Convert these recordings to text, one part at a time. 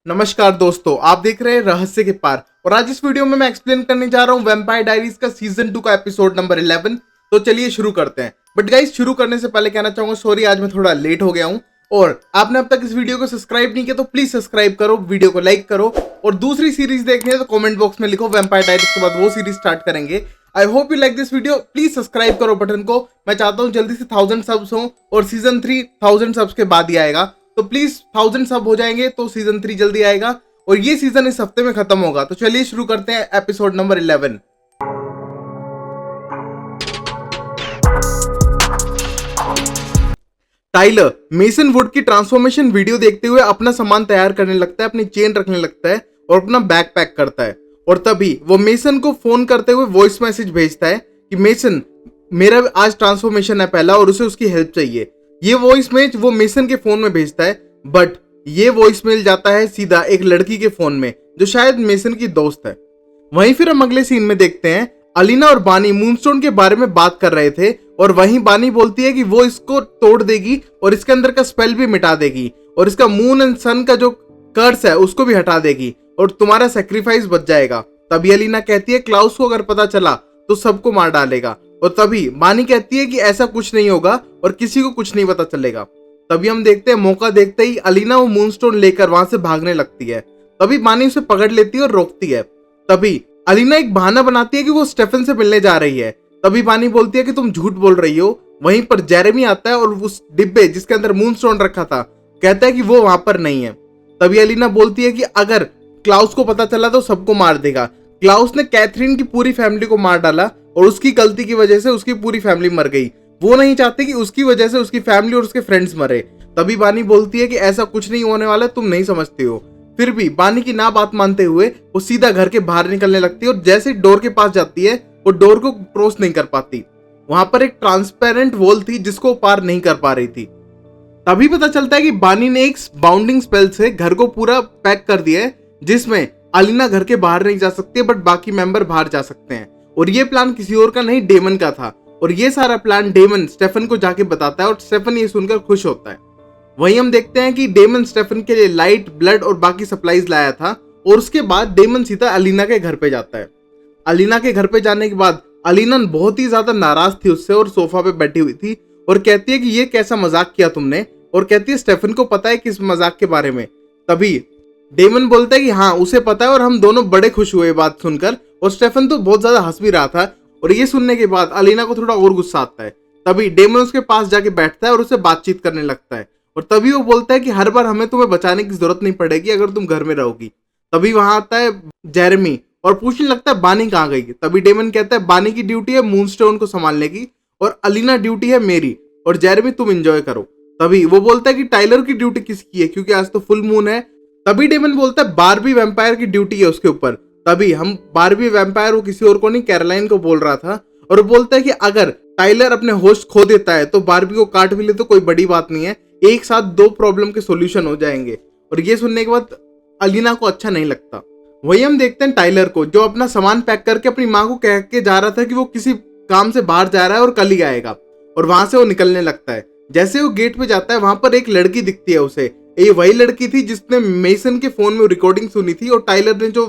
नमस्कार दोस्तों, आप देख रहे हैं रहस्य के पार। और आज इस वीडियो में मैं एक्सप्लेन करने जा रहा हूँ वैम्पायर डायरीज का सीजन 2 का एपिसोड नंबर 11। तो चलिए शुरू करते हैं। बट गाइस, शुरू करने से पहले कहना चाहूंगा सॉरी, आज मैं थोड़ा लेट हो गया हूँ। और आपने अब तक इस वीडियो को सब्सक्राइब नहीं किया तो प्लीज सब्सक्राइब करो, वीडियो को लाइक करो। और दूसरी सीरीज देखनी है तो कॉमेंट बॉक्स में लिखो वैम्पायर डायरीज, के बाद वो सीरीज स्टार्ट करेंगे। I hope you like this video. Please subscribe करो बटन को। मैं चाहता हूँ जल्दी से 1000 सब्स हो और सीजन 3 1000 सब्स के बाद ही आएगा। तो प्लीज 1000 सब हो जाएंगे तो सीजन 3 जल्दी आएगा और ये सीजन इस हफ्ते में खत्म होगा। तो चलिए शुरू करते हैं episode number 11। Tyler Mason Wood की ट्रांसफॉर्मेशन वीडियो देखते हुए अपना सामान तैयार करने लगता है, अपनी चेन रखने लगता है और अपना बैग पैक करता है। और तभी वो मेसन को फोन करते हुए वॉइस मैसेज भेजता है कि मेसन, मेरा आज ट्रांसफॉर्मेशन है पहला और उसे उसकी हेल्प चाहिए। ये वॉइस मैसेज वो मेसन के फोन में भेजता है, बट ये वॉइस मेल जाता है सीधा एक लड़की के फोन में जो शायद मेसन की दोस्त है। वहीं फिर हम अगले सीन में देखते हैं अलीना और बानी मूनस्टोन के बारे में बात कर रहे थे और वहीं बानी बोलती है कि वो इसको तोड़ देगी और इसके अंदर का स्पेल भी मिटा देगी और इसका मून एंड सन का जो कर्स है उसको भी हटा देगी और तुम्हारा सेक्रीफाइस बच जाएगा। तभी अलीना कहती है क्लाउस को अगर पता चला तो सबको मार डालेगा। और तभी बानी कहती है कि ऐसा कुछ नहीं होगा और किसी को कुछ नहीं पता चलेगा। तभी हम देखते हैं मौका देखते ही अलीना वो मूनस्टोन लेकर वहां से भागने लगती है। तभी बानी उसे पकड़ लेती है और रोकती है। तभी अलीना एक बहाना बनाती है कि वो स्टेफन से मिलने जा रही है। तभी बानी बोलती है कि तुम झूठ बोल रही हो। वहीं पर जेरेमी आता है और उस डिब्बे जिसके अंदर मूनस्टोन रखा था कहता है कि वो वहां पर नहीं है। तभी अलीना बोलती है कि अगर क्लाउस को पता चला तो सबको मार देगा। क्लाउस ने कैथरीन की पूरी फैमिली को मार डाला और उसकी गलती की वजह से उसकी पूरी फैमिली मर गई। वो नहीं चाहते कि उसकी वजह से उसकी फैमिली और उसके फ्रेंड्स मरे। तभी बानी बोलती है कि ऐसा कुछ नहीं होने वाला, तुम नहीं समझते हो। फिर भी बानी की ना बात मानते हुए वो सीधा घर के बाहर निकलने लगती है और जैसे डोर के पास जाती है वो डोर को क्रॉस नहीं कर पाती। वहां पर एक ट्रांसपेरेंट वॉल थी जिसको पार नहीं कर पा रही थी। तभी पता चलता है कि बानी ने एक बाउंडिंग स्पेल से घर को पूरा पैक कर दिया है जिसमें अलीना घर के बाहर नहीं जा सकती बट बाकी मेंबर बाहर जा सकते हैं। और ये प्लान किसी और का नहीं, डेमन का था। और ये सारा प्लान डेमन स्टेफन को जाके बताता है और स्टेफन ये सुनकर खुश होता है। वहीं हम देखते हैं कि डेमन स्टेफन के लिए लाइट, ब्लड और बाकी सप्लाईज लाया था और उसके बाद डेमन सीधा अलीना के घर पे जाता है। अलीना के घर पे जाने के बाद अलीना बहुत ही ज्यादा नाराज थी उससे और सोफा पे बैठी हुई थी और कहती है कि ये कैसा मजाक किया तुमने। और कहती है स्टेफन को पता है किस मजाक के बारे में। तभी डेमन बोलता है कि हाँ उसे पता है और हम दोनों बड़े खुश हुए बात सुनकर। और स्टेफन तो बहुत ज्यादा हंस भी रहा था। और ये सुनने के बाद अलीना को थोड़ा और गुस्सा आता है। तभी डेमन उसके पास जाके बैठता है और उससे बातचीत करने लगता है। और तभी वो बोलता है कि हर बार हमें तुम्हें बचाने की जरूरत नहीं पड़ेगी अगर तुम घर में रहोगी। तभी वहां आता है जेरेमी और पूछने लगता है बानी कहाँ गई। तभी डेमन कहता है बानी की ड्यूटी है मूनस्टोन को संभालने की और अलीना ड्यूटी है मेरी, और जेरेमी तुम एंजॉय करो। तभी वो बोलता है कि टाइलर की ड्यूटी किसकी है क्योंकि आज तो फुल मून है। तभी डेमन बोलता है बारबी वैम्पायर की ड्यूटी है उसके ऊपर। तभी हम बारबी वैम्पायर, वो किसी और को नहीं कैरोलाइन को बोल रहा था। और वो बोलता है कि अगर टाइलर अपने होस्ट खो देता है तो बारबी को काट भी ले तो कोई बड़ी बात नहीं है, एक साथ दो प्रॉब्लम के सॉल्यूशन हो जाएंगे। और ये सुनने के बाद अलीना को अच्छा नहीं लगता। वही हम देखते हैं टाइलर को जो अपना सामान पैक करके अपनी माँ को कह के जा रहा था कि वो किसी काम से बाहर जा रहा है और कल ही आएगा। और वहां से वो निकलने लगता है। जैसे वो गेट पे जाता है वहां पर एक लड़की दिखती है उसे। ये वही लड़की थी जिसने मेसन के फोन में रिकॉर्डिंग सुनी थी और टाइलर ने जो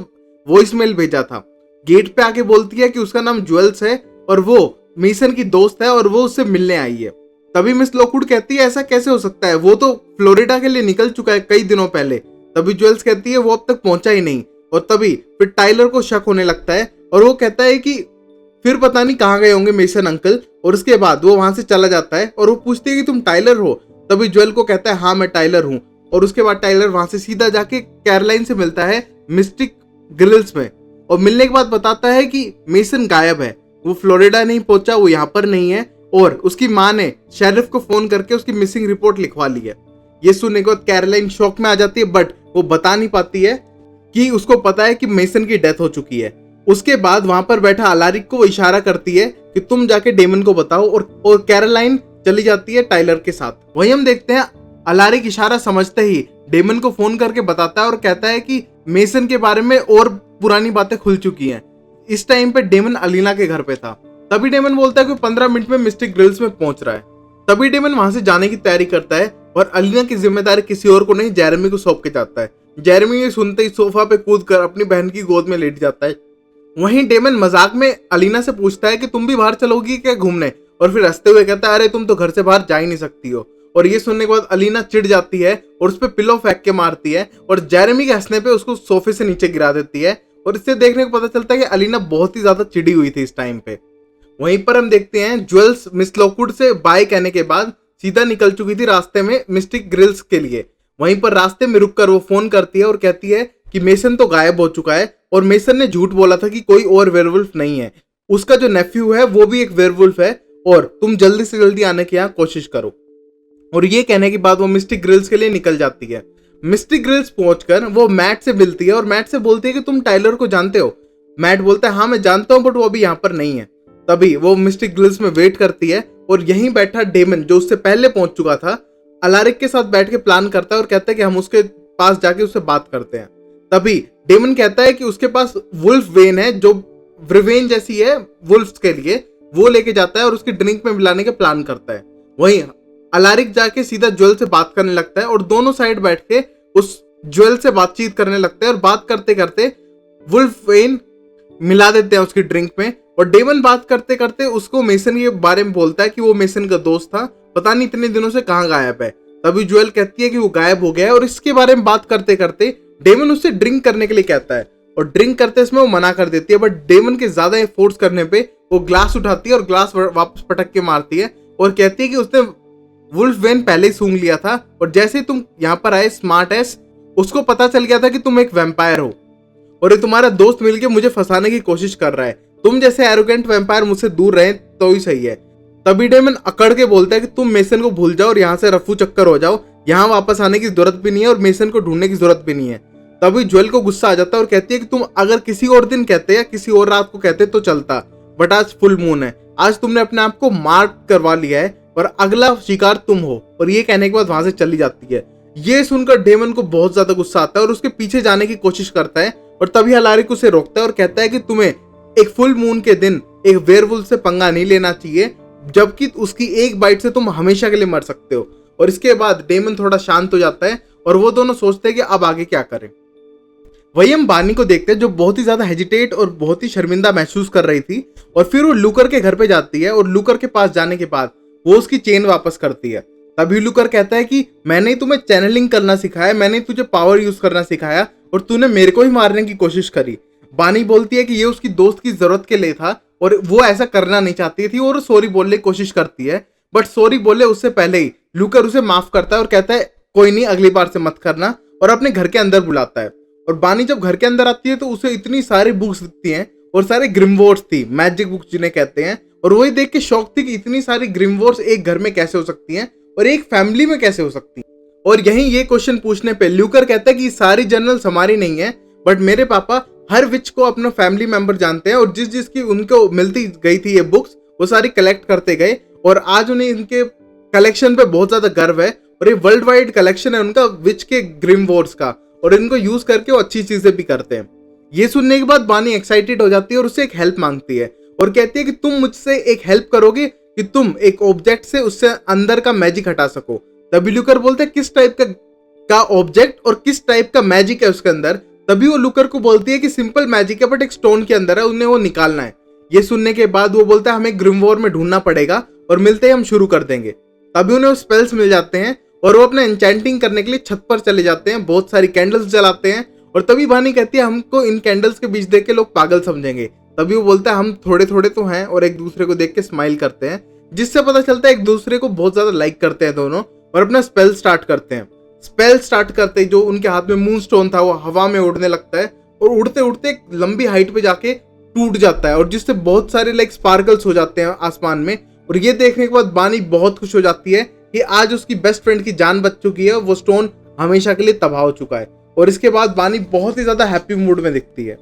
वॉइस मेल भेजा था। गेट पे आके बोलती है कि उसका नाम ज्वेल्स है और वो मेसन की दोस्त है और वो उससे मिलने आई है। तभी मिस लॉकवुड कहती है ऐसा कैसे हो सकता है, वो तो फ्लोरिडा के लिए निकल चुका है कई दिनों पहले। तभी ज्वेल्स कहती है वो अब तक पहुंचा ही नहीं। और तभी फिर टाइलर को शक होने लगता है और वो कहता है कि फिर पता नहीं कहाँ गए होंगे मेसन अंकल। और उसके बाद वो वहां से चला जाता है और वो पूछती है कि तुम टाइलर हो। तभी ज्वेल को कहता है हाँ मैं टाइलर हूँ। और उसके बाद टाइलर वहां से सीधा जाके कैरोलाइन से मिलता है मिस्टिक ग्रिल्स में और मिलने के बाद बताता है कि मेसन गायब है, वो फ्लोरिडा नहीं पहुंचा, वो यहाँ पर नहीं है। और उसकी माँ ने शेरिफ को फोन करके उसकी मिसिंग रिपोर्ट लिखवा ली है। ये सुनने के बाद कैरोलाइन शॉक में आ जाती है बट वो बता नहीं पाती है कि उसको पता है कि मेसन की डेथ हो चुकी है। उसके बाद वहां पर बैठा अलारिक को इशारा करती है कि तुम जाके डेमन को बताओ और कैरोलाइन चली जाती है टाइलर के साथ। वहीं हम देखते हैं अलारिक इशारा समझते ही डेमन को फोन करके बताता है और कहता है कि मेसन के बारे में और पुरानी बातें खुल चुकी हैं। इस टाइम पे डेमन अलीना के घर पे था। तभी डेमन बोलता है कि 15 मिनट में मिस्टिक ग्रिल्स में पहुंच रहा है। तभी डेमन वहां से जाने की तैयारी करता है और अलीना की जिम्मेदारी किसी और को नहीं जेरेमी को सौंप के जाता है। जेरेमी ये सुनते ही सोफा पे कूद कर अपनी बहन की गोद में लेट जाता है। वहीं डेमन मजाक में अलीना से पूछता है कि तुम भी बाहर चलोगी क्या घूमने, और फिर हंसते हुए कहता है अरे तुम तो घर से बाहर जा ही नहीं सकती हो। और ये सुनने के बाद अलीना चिढ़ जाती है और उस पर पिलो फेंक के मारती है और जेरेमी के हंसने पे उसको सोफे से नीचे गिरा देती है। और इससे देखने को पता चलता है कि अलीना बहुत ही ज्यादा चिड़ी हुई थी इस टाइम पे। वहीं पर हम देखते हैं ज्वेल्स मिस लॉकवुड से बाय कहने के बाद सीधा निकल चुकी थी रास्ते में मिस्टिक ग्रिल्स के लिए। वहीं पर रास्ते में रुककर वो फोन करती है और कहती है कि मेसन तो गायब हो चुका है और मेसन ने झूठ बोला था कि कोई और वेयरवुल्फ नहीं है, उसका जो नेफ्यू है वो भी एक वेयरवुल्फ है और तुम जल्दी से जल्दी आने की यहाँ कोशिश करो। और ये कहने के बाद वो मिस्टिक ग्रिल्स के लिए निकल जाती है। मिस्टिक ग्रिल्स पहुंचकर वो मैट से मिलती है और मैट से बोलती है कि तुम टाइलर को जानते हो। मैट बोलता है हाँ मैं जानता हूँ बट वो अभी यहाँ पर नहीं है। तभी वो मिस्टिक ग्रिल्स में वेट करती है और यहीं बैठा डेमन जो उससे पहले पहुंच चुका था अलारिक के साथ बैठ के प्लान करता है और कहता है कि हम उसके पास जाके उससे बात करते हैं। तभी डेमन कहता है कि उसके पास वुल्फ वेन है जो रिवेंज जैसी है वुल्फ्स के लिए, वो लेके जाता है और उसकी ड्रिंक में मिलाने के प्लान करता है। वहीं अलारिक जाके सीधा ज्वेल से बात करने लगता है और दोनों साइड बैठ के उस ज्वेल से बातचीत करने लगते हैं और बात करते करते वुल्फ वेन मिला देते हैं उसकी ड्रिंक में। और डेमन बात करते करते उसको मेसन के बारे में बोलता है कि वो मेसन का दोस्त था, पता नहीं इतने दिनों से कहाँ गायब है। तभी ज्वेल कहती है कि वो गायब हो गया है और इसके बारे में बात करते करते डेमन उससे ड्रिंक करने के लिए कहता है और ड्रिंक करते इसमें वो मना कर देती है। बट डेमन के ज्यादा फोर्स करने पे वो ग्लास उठाती है और ग्लास वापस पटक के मारती है और कहती है कि उसने वुल्फ वेन पहले ही सूंघ लिया था और जैसे तुम यहाँ पर आए स्मार्ट एस उसको पता चल गया था कि तुम एक वैम्पायर हो और ये तुम्हारा दोस्त मिलके मुझे फंसाने की कोशिश कर रहा है। तुम जैसे एरोगेंट वैम्पायर मुझसे दूर रहे तो ही सही है। तभी डेमन अकड़ के बोलता है कि तुम मेसन को भूल जाओ और यहाँ से रफू चक्कर हो जाओ, यहाँ वापस आने की जरूरत भी नहीं है और मेसन को ढूंढने की जरूरत भी नहीं है। तभी ज्वेल को गुस्सा आ जाता है और कहती है कि तुम अगर किसी और दिन कहते या किसी और रात को कहते तो चलता, बट आज फुल मून है, आज तुमने अपने आप को मार्क करवा लिया है और अगला शिकार तुम हो। और ये कहने के बाद वहां से चली जाती है। ये सुनकर डेमन को बहुत ज्यादा गुस्सा आता है और उसके पीछे जाने की कोशिश करता है और तभी अलारिक उसे रोकता है और कहता है कि तुम्हें एक फुल मून के दिन एक वेयरवुल्फ से पंगा नहीं लेना चाहिए, जबकि उसकी एक बाइट से तुम हमेशा के लिए मर सकते हो। और इसके बाद डेमन थोड़ा शांत हो जाता है और वो दोनों सोचते हैं कि अब आगे क्या करें। वही हम बानी को देखते हैं जो बहुत ही ज्यादा हेजिटेट और बहुत ही शर्मिंदा महसूस कर रही थी और फिर वो लूकर के घर पे जाती है और लूकर के पास जाने के बाद वो उसकी चेन वापस करती है। तभी लूकर कहता है कि मैंने तुम्हें चैनलिंग करना सिखाया, मैंने तुझे पावर यूज करना सिखाया और तूने मेरे को ही मारने की कोशिश करी। बानी बोलती है कि ये उसकी दोस्त की जरूरत के लिए था और वो ऐसा करना नहीं चाहती थी और सॉरी बोलने की कोशिश करती है, बट सॉरी बोले उससे पहले ही लूकर उसे माफ करता है और कहता है कोई नहीं अगली बार से मत करना, और अपने घर के अंदर बुलाता है। और बानी जब घर के अंदर आती है तो उसे इतनी सारी बुक्स दिखती हैं और सारे ग्रिमवोर्ड्स थी, मैजिक बुक्स जिन्हें कहते हैं, और वही देख के शौक थी कि इतनी सारी ग्रिमवोर्ड्स एक घर में कैसे हो सकती हैं और एक फैमिली में कैसे हो सकती हैं। और यहीं ये क्वेश्चन पूछने पे ल्यूकर कहता है कि सारी जर्नल्स हमारी नहीं है, बट मेरे पापा हर विच को अपना फैमिली मेंबर जानते हैं और जिस जिसकी उनको मिलती गई थी ये बुक्स वो सारी कलेक्ट करते गए और आज उन्हें इनके कलेक्शन पे बहुत ज्यादा गर्व है और ये वर्ल्ड वाइड कलेक्शन है उनका विच के ग्रिमवोर्ड्स का, और इनको यूज करके वो अच्छी चीजें भी करते हैं। ये सुनने के बाद बानी एक्साइटेड हो जाती है और उससे एक हेल्प मांगती है और कहती है कि तुम मुझसे एक हेल्प करोगे कि तुम एक ऑब्जेक्ट से उससे अंदर का मैजिक हटा सको। तभी लूकर बोलते हैं किस टाइप का ऑब्जेक्ट और किस टाइप का मैजिक है उसके अंदर। तभी वो लूकर को बोलती है कि सिंपल मैजिक है बट एक स्टोन के अंदर है, उन्हें वो निकालना है। ये सुनने के बाद वो बोलता है हमें ग्रिमवोर में ढूंढना पड़ेगा और मिलते ही हम शुरू कर देंगे। तभी उन्हें वो स्पेल्स मिल जाते हैं और वो अपने एन्चेंटिंग करने के लिए छत पर चले जाते हैं, बहुत सारी कैंडल्स जलाते हैं और तभी बानी कहती है हमको इन कैंडल्स के बीच देख के लोग पागल समझेंगे। तभी वो बोलता है हम थोड़े थोड़े तो हैं और एक दूसरे को देख के स्माइल करते हैं, जिससे पता चलता है एक दूसरे को बहुत ज्यादा लाइक करते हैं दोनों, और अपना स्पेल स्टार्ट करते हैं। स्पेल स्टार्ट करते ही जो उनके हाथ में मून स्टोन था वो हवा में उड़ने लगता है और उड़ते उड़ते एक लंबी हाइट पे जाके टूट जाता है और जिससे बहुत सारे लाइक स्पार्कल्स हो जाते हैं आसमान में। और ये देखने के बाद बानी बहुत खुश हो जाती है कि आज उसकी बेस्ट फ्रेंड की जान बच चुकी है, वो स्टोन हमेशा के लिए तबाह हो चुका है। और इसके बाद बानी बहुत ही ज्यादा हैप्पी मूड में दिखती है।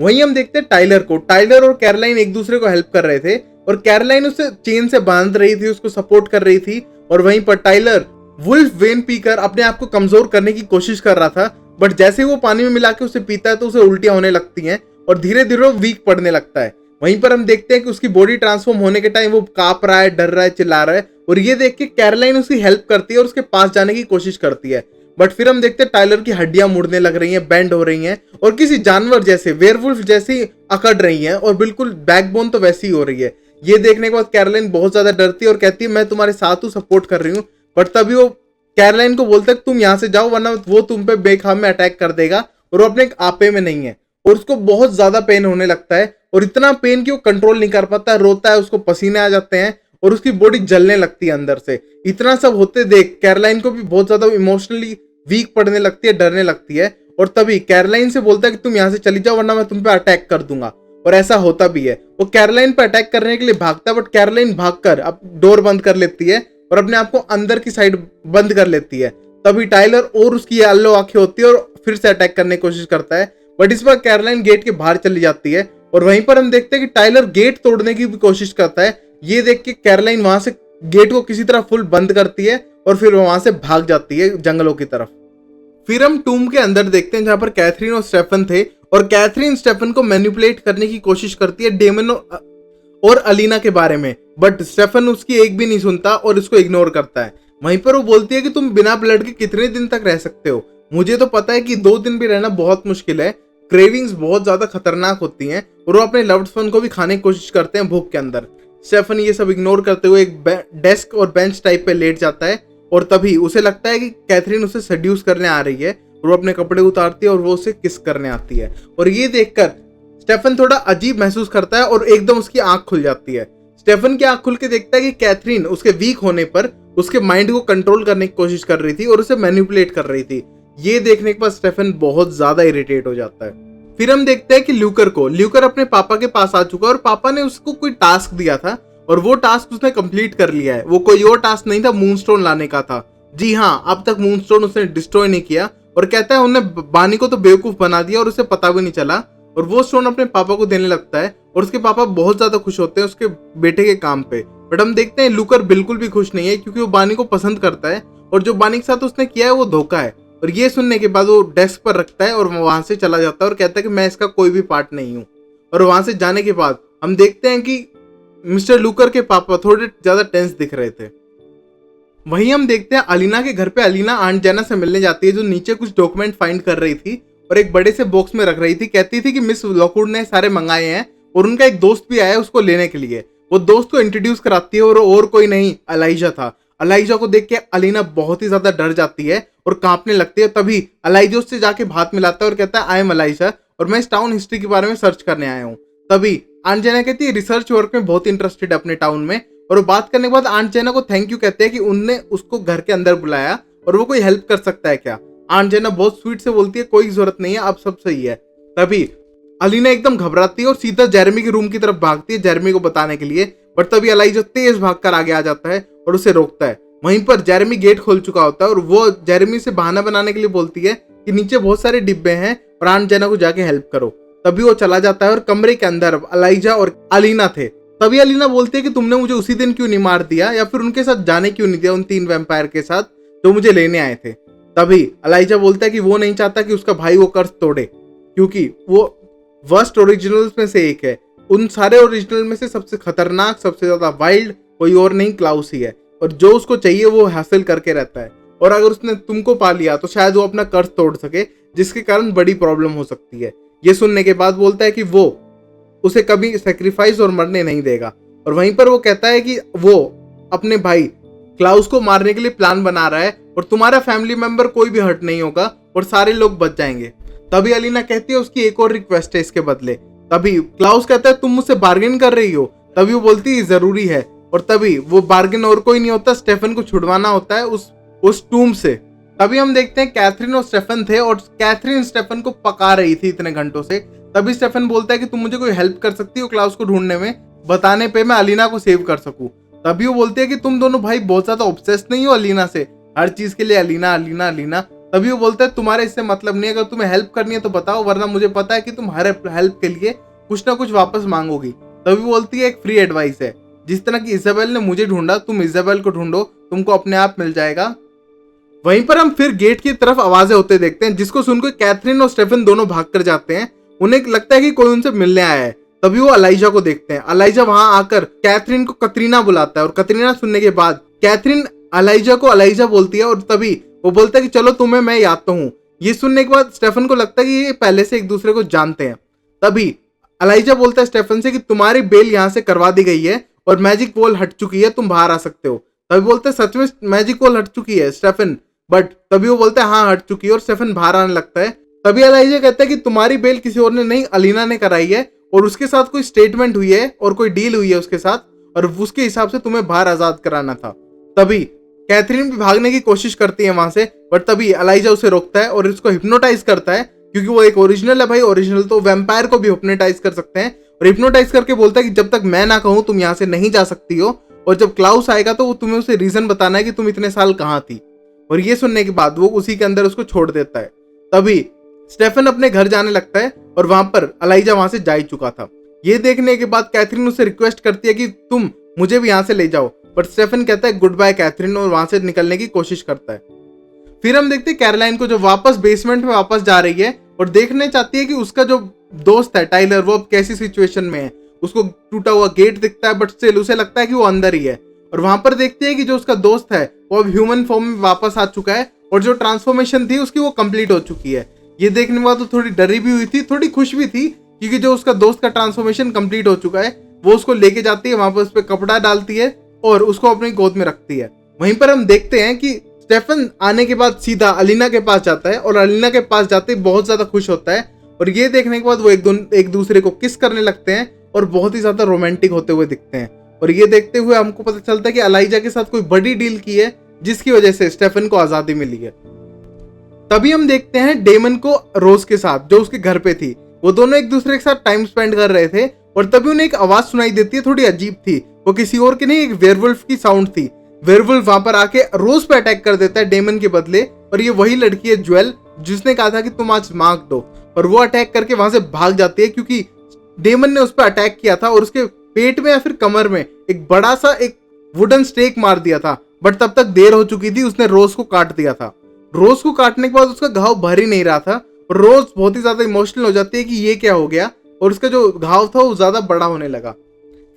वहीं हम देखते हैं टाइलर को। टाइलर और कैरोलाइन एक दूसरे को हेल्प कर रहे थे और कैरोलाइन उसे चेन से बांध रही थी, उसको सपोर्ट कर रही थी, और वहीं पर टाइलर वुल्फ वेन पीकर अपने आप को कमजोर करने की कोशिश कर रहा था। बट जैसे ही वो पानी में मिला के उसे पीता है तो उसे उल्टियां होने लगती हैं और धीरे धीरे वो वीक पड़ने लगता है। वहीं पर हम देखते हैं कि उसकी बॉडी ट्रांसफॉर्म होने के टाइम वो कांप रहा है, डर रहा है, चिल्ला रहा है, और ये देख के कैरोलाइन उसकी हेल्प करती है और उसके पास जाने की कोशिश करती है। बट फिर हम देखते हैं टाइलर की हड्डियां मुड़ने लग रही हैं, बेंड हो रही हैं और किसी जानवर जैसे, वेयरवुल्फ जैसी अकड़ रही हैं और बिल्कुल बैकबोन तो वैसी ही हो रही है। ये देखने के बाद कैरोलाइन बहुत ज्यादा डरती है और कहती है मैं तुम्हारे साथ हूँ, सपोर्ट कर रही हूँ। बट तभी वो कैरोलाइन को बोलता है तुम यहाँ से जाओ वरना वो तुम पे बेखाम में अटैक कर देगा, और वो अपने आपे में नहीं है और उसको बहुत ज्यादा पेन होने लगता है और इतना पेन कि वो कंट्रोल नहीं कर पाता, रोता है, उसको पसीने आ जाते हैं और उसकी बॉडी जलने लगती है अंदर से। इतना सब होते देख कैरोलाइन को भी बहुत ज्यादा इमोशनली वीक पड़ने लगती है, डरने लगती है। और तभी कैरोलाइन से बोलता है कि तुम यहाँ से चली जाओ वरना मैं तुम पे अटैक कर दूंगा, और ऐसा होता भी है। वो कैरोलाइन पे अटैक करने के लिए भागता है, बट कैरोलाइन भागकर अब डोर बंद कर लेती है और अपने आप को अंदर की साइड बंद कर लेती है। तभी टाइलर और उसकी येलो आंखें होती है और फिर से अटैक करने की कोशिश करता है, बट इस बार कैरोलाइन गेट के बाहर चली जाती है। और वहीं पर हम देखते हैं कि टाइलर गेट तोड़ने की भी कोशिश करता है। ये देख के कैरोलाइन वहां से गेट को किसी तरह फुल बंद करती है और फिर वहां से भाग जाती है जंगलों की तरफ। फिर हम टूम के अंदर देखते हैं जहां पर कैथरीन और स्टेफन थे, और कैथरीन स्टेफन को मैनिपुलेट करने की कोशिश करती है डेमन और अलीना के बारे में, बट स्टेफन उसकी एक भी नहीं सुनता और इसको इग्नोर करता है। वहीं पर वो बोलती है कि तुम बिना ब्लड के कितने दिन तक रह सकते हो, मुझे तो पता है कि 2 दिन भी रहना बहुत मुश्किल है, क्रेविंग्स बहुत ज्यादा खतरनाक होती हैं, और वो अपने लव्ड वन को भी खाने की कोशिश करते हैं भूख के अंदर। स्टेफन ये सब इग्नोर करते हुए एक डेस्क और बेंच टाइप पे लेट जाता है, और तभी उसे लगता है कि कैथरीन उसे सेड्यूस करने आ रही है, और वो अपने कपड़े उतारती है और वो उसे किस करने आती है। और ये देखकर स्टेफन थोड़ा अजीब महसूस करता है और एकदम उसकी आंख खुल जाती है। स्टेफन की आंख खुल के देखता है कि कैथरीन उसके वीक होने पर उसके माइंड को कंट्रोल करने की कोशिश कर रही थी और उसे मैनिपुलेट कर रही थी। ये देखने के बाद स्टेफन बहुत ज्यादा इरिटेट हो जाता है। फिर हम देखते हैं कि ल्यूकर अपने पापा के पास आ चुका है और पापा ने उसको कोई टास्क दिया था और वो टास्क उसने कंप्लीट कर लिया है। वो कोई और टास्क नहीं था, मूनस्टोन लाने का था। जी हाँ, अब तक मूनस्टोन उसने डिस्ट्रॉय नहीं किया, और कहता है उन्होंने बानी को तो बेवकूफ बना दिया और उसे पता भी नहीं चला, और वो स्टोन अपने पापा को देने लगता है और उसके पापा बहुत ज्यादा खुश होते हैं उसके बेटे के काम पे। बट हम देखते हैं ल्यूकर बिल्कुल भी खुश नहीं है, क्योंकि वो बानी को पसंद करता है और जो बानी के साथ उसने किया है वो धोखा है। और ये सुनने के बाद वो डेस्क पर रखता है और वहां से चला जाता है और कहता है कि मैं इसका कोई भी पार्ट नहीं हूँ। और वहां से जाने के बाद हम देखते हैं कि मिस्टर ल्यूकर के पापा थोड़े ज्यादा टेंस दिख रहे थे। वहीं हम देखते हैं अलीना के घर पे अलीना आंट जेना से मिलने जाती है, जो नीचे कुछ डॉक्यूमेंट फाइंड कर रही थी और एक बड़े से बॉक्स में रख रही थी। कहती थी कि मिस लॉकवुड ने सारे मंगाए हैं और उनका एक दोस्त भी आया है उसको लेने के लिए। वो दोस्त को इंट्रोड्यूस कराती है और कोई नहीं, अलाइजा था। अलाइजा को देख के अलीना बहुत ही ज्यादा डर जाती है और कांपने लगती है। तभी अलाइजा उससे जाके हाथ मिलाता है और कहता है आई एम अलाइजा और मैं इस टाउन हिस्ट्री के बारे में सर्च करने आया हूँ। तभी आंट जेना कहती है रिसर्च वर्क में बहुत इंटरेस्टेड है अपने टाउन में, और वो बात करने के बाद आंट जेना को थैंक यू कहते हैं कि उनने उसको घर के अंदर बुलाया और वो कोई हेल्प कर सकता है क्या। आंट जेना बहुत स्वीट से बोलती है कोई जरूरत नहीं है, अब सब सही है। तभी अलीना एकदम घबराती है और सीधा जेरेमी के रूम की तरफ भागती है जेरेमी को बताने के लिए, बट तभी अलाइजा तेज भागकर आगे आ जाता है और उसे रोकता है। वहीं पर जेरेमी गेट खोल चुका होता है और वो जेरेमी से बहाना बनाने के लिए बोलती है कि नीचे बहुत सारे डिब्बे हैं और आंट जेना को जाके हेल्प करो। तभी वो चला जाता है और कमरे के अंदर अलाइजा और अलीना थे। तभी अलीना बोलती है कि तुमने मुझे उसी दिन क्यों नहीं मार दिया, या फिर उनके साथ जाने क्यों नहीं दिया, उन 3 वैम्पायर के साथ जो मुझे लेने आए थे। तभी अलाइजा बोलता है कि वो नहीं चाहता कि उसका भाई वो कर्ज तोड़े, क्योंकि वो वर्स्ट ओरिजिनल्स में से एक है। उन सारे ओरिजिनल में से सबसे खतरनाक, सबसे ज्यादा वाइल्ड कोई और नहीं, क्लाउस ही है, और जो उसको चाहिए वो हासिल करके रहता है। और अगर उसने तुमको पा लिया तो शायद वो अपना कर्ज तोड़ सके, जिसके कारण बड़ी प्रॉब्लम हो सकती है। ये सुनने के बाद बोलता है कि वो उसे कभी सेक्रीफाइस और मरने नहीं देगा। और वहीं पर वो कहता है कि वो अपने भाई क्लाउस को मारने के लिए प्लान बना रहा है और तुम्हारा फैमिली मेंबर कोई भी हर्ट नहीं होगा और सारे लोग बच जाएंगे। तभी अलीना कहती है उसकी एक और रिक्वेस्ट है इसके बदले। तभी क्लाउस कहता है तुम मुझसे बार्गेन कर रही हो। तभी वो बोलती है जरूरी है, और तभी वो बार्गेन और कोई नहीं होता, स्टेफन को छुड़वाना होता है उस टूम से। तभी हम देखते हैं कैथरीन और स्टेफन थे और कैथरीन स्टेफन को पका रही थी इतने घंटों से। तभी स्टेफन बोलता है कि तुम मुझे कोई हेल्प कर सकती हो क्लाउस को ढूंढने में, बताने पे मैं अलीना को सेव कर सकूं। तभी वो बोलते हैं कि तुम दोनों भाई बहुत ज्यादा ऑब्सेस्ड नहीं हो अलीना से, हर चीज के लिए अलीना अलीना अलीना। तभी वो बोलता है तुम्हारे इससे मतलब नहीं है, अगर तुम्हें हेल्प करनी है तो बताओ, वरना मुझे पता है कि तुम हर हेल्प के लिए कुछ ना कुछ वापस मांगोगी। तभी बोलती है एक फ्री एडवाइस है, जिस तरह की इजाबेल ने मुझे ढूंढा तुम इजाबेल को ढूंढो, तुमको अपने आप मिल जाएगा। वहीं पर हम फिर गेट की तरफ आवाजें होते देखते हैं, जिसको सुनकर कैथरीन और स्टेफन दोनों भागकर जाते हैं। उन्हें लगता है कि कोई उनसे मिलने आया है। तभी वो अलाइजा को देखते हैं। अलाइजा वहां आकर कैथरीन को कतरीना बुलाता है और कतरीना सुनने के बाद कैथरीन अलाइजा को अलाइजा बोलती है और तभी वो बोलता है कि चलो तुम्हें मैं याद तो हूँ। ये सुनने के बाद स्टेफन को लगता है कि ये पहले से एक दूसरे को जानते हैं। तभी एलाइजा बोलता है स्टेफन से कि तुम्हारी बेल यहाँ से करवा दी गई है और मैजिक वॉल हट चुकी है, तुम बाहर आ सकते हो। तभी बोलते हैं सच में मैजिक वॉल हट चुकी है स्टेफन? बट तभी वो बोलता है हाँ हट चुकी है, और स्टेफन बाहर आने लगता है। तभी एलाइजा कहता है कि तुम्हारी बेल किसी और ने नहीं, अलीना ने कराई है, और उसके साथ कोई स्टेटमेंट हुई है और कोई डील हुई है उसके साथ, और उसके हिसाब से तुम्हें बाहर आजाद कराना था। तभी कैथरीन भी भागने की कोशिश करती है वहां से, बट तभी एलाइजा उसे रोकता है और उसको हिप्नोटाइज करता है, क्योंकि वो एक ओरिजिनल है भाई। ओरिजिनल तो वैम्पायर को भी हिप्नोटाइज कर सकते हैं, और हिप्नोटाइज करके बोलता है कि जब तक मैं ना कहूं तुम यहाँ से नहीं जा सकती हो, और जब क्लाउस आएगा तो तुम्हें उसे रीजन बताना है कि तुम इतने साल कहाँ थी। और ये सुनने के बाद वो उसी के अंदर उसको छोड़ देता है। तभी स्टेफन अपने घर जाने लगता है और वहां पर एलाइजा वहां से जा ही चुका था। ये देखने के बाद कैथरीन उससे रिक्वेस्ट करती है कि तुम मुझे भी यहाँ से ले जाओ, बट स्टेफन कहता है गुड बाय कैथरीन, और वहां से निकलने की कोशिश करता है। फिर हम देखते हैं कैरोलाइन को जो वापस बेसमेंट में वापस जा रही है और देखने चाहती है कि उसका जो दोस्त है टाइलर वो अब कैसी सिचुएशन में है। उसको टूटा हुआ गेट दिखता है, बट स्टिल उसे लगता है कि वो अंदर ही है। और वहां पर देखते हैं कि जो उसका दोस्त है वो अब ह्यूमन फॉर्म में वापस आ चुका है, और जो ट्रांसफॉर्मेशन थी उसकी वो कंप्लीट हो चुकी है। ये देखने के बाद तो थोड़ी डरी भी हुई थी, थोड़ी खुश भी थी, क्योंकि जो उसका दोस्त का ट्रांसफॉर्मेशन कंप्लीट हो चुका है। वो उसको लेके जाती है, वहां पर उस पर कपड़ा डालती है और उसको अपनी गोद में रखती है। वहीं पर हम देखते हैं कि स्टेफन आने के बाद सीधा अलीना के पास जाता है, और अलीना के पास जाते ही बहुत ज्यादा खुश होता है। और ये देखने के बाद वो एक दूसरे को किस करने लगते हैं और बहुत ही ज्यादा रोमांटिक होते हुए दिखते हैं। और ये देखते हुए हमको पता चलता है कि एलाइजा के साथ कोई बड़ी डील की है, जिसकी वजह से स्टेफन को आजादी मिली है। तभी हम देखते हैं डेमन को रोज के साथ, जो उसके घर पे थी। वो दोनों एक दूसरे के साथ टाइम स्पेंड कर रहे थे, और तभी उन्हें एक आवाज सुनाई देती है, थोड़ी अजीब थी। वो किसी और की नहीं, एक वेयरवुल्फ की साउंड थी। वेयरवुल्फ वहां पर आके रोज पे अटैक कर देता है डेमन के बदले, और ये वही लड़की है ज्वेल, जिसने कहा था कि तुम आज मांग दो। और वो अटैक करके वहां से भाग जाती है, क्योंकि डेमन ने उस पर अटैक किया था और उसके पेट में या फिर कमर में एक बड़ा सा एक वुडन स्टेक मार दिया था। बट तब तक देर हो चुकी थी, उसने रोज को काट दिया था। रोज को काटने के बाद उसका घाव भर ही नहीं रहा था, और रोज बहुत ही ज्यादा इमोशनल हो जाती है कि ये क्या हो गया, और उसका जो घाव था वो ज्यादा बड़ा होने लगा।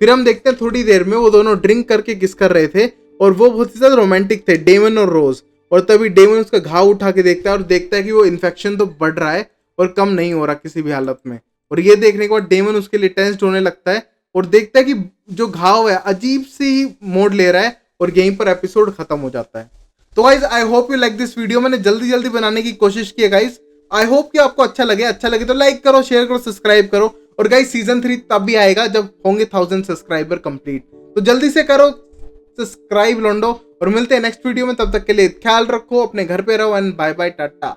फिर हम देखते हैं थोड़ी देर में वो दोनों ड्रिंक करके किस कर रहे थे, और वो बहुत ही ज्यादा रोमांटिक थे, डेमन और रोज। और तभी डेमन उसका घाव उठा के देखता है और देखता है कि वो इन्फेक्शन तो बढ़ रहा है और कम नहीं हो रहा किसी भी हालत में। और ये देखने के बाद डेमन उसके लिए टेंस्ड होने लगता है, और देखता है कि जो घाव है अजीब सी मोड ले रहा है, और यहीं पर एपिसोड खत्म हो जाता है। तो guys I hope you like this video. मैंने जल्दी जल्दी बनाने की कोशिश की है गाइज। आई होप कि आपको अच्छा लगे तो लाइक करो, शेयर करो, सब्सक्राइब करो। और गाइज सीजन 3 तब भी आएगा जब होंगे 1000 सब्सक्राइबर कंप्लीट। तो जल्दी से करो सब्सक्राइब लोंडो, और मिलते हैं नेक्स्ट वीडियो में। तब तक के लिए ख्याल रखो, अपने घर पे रहो, एंड बाय बाय, टाटा।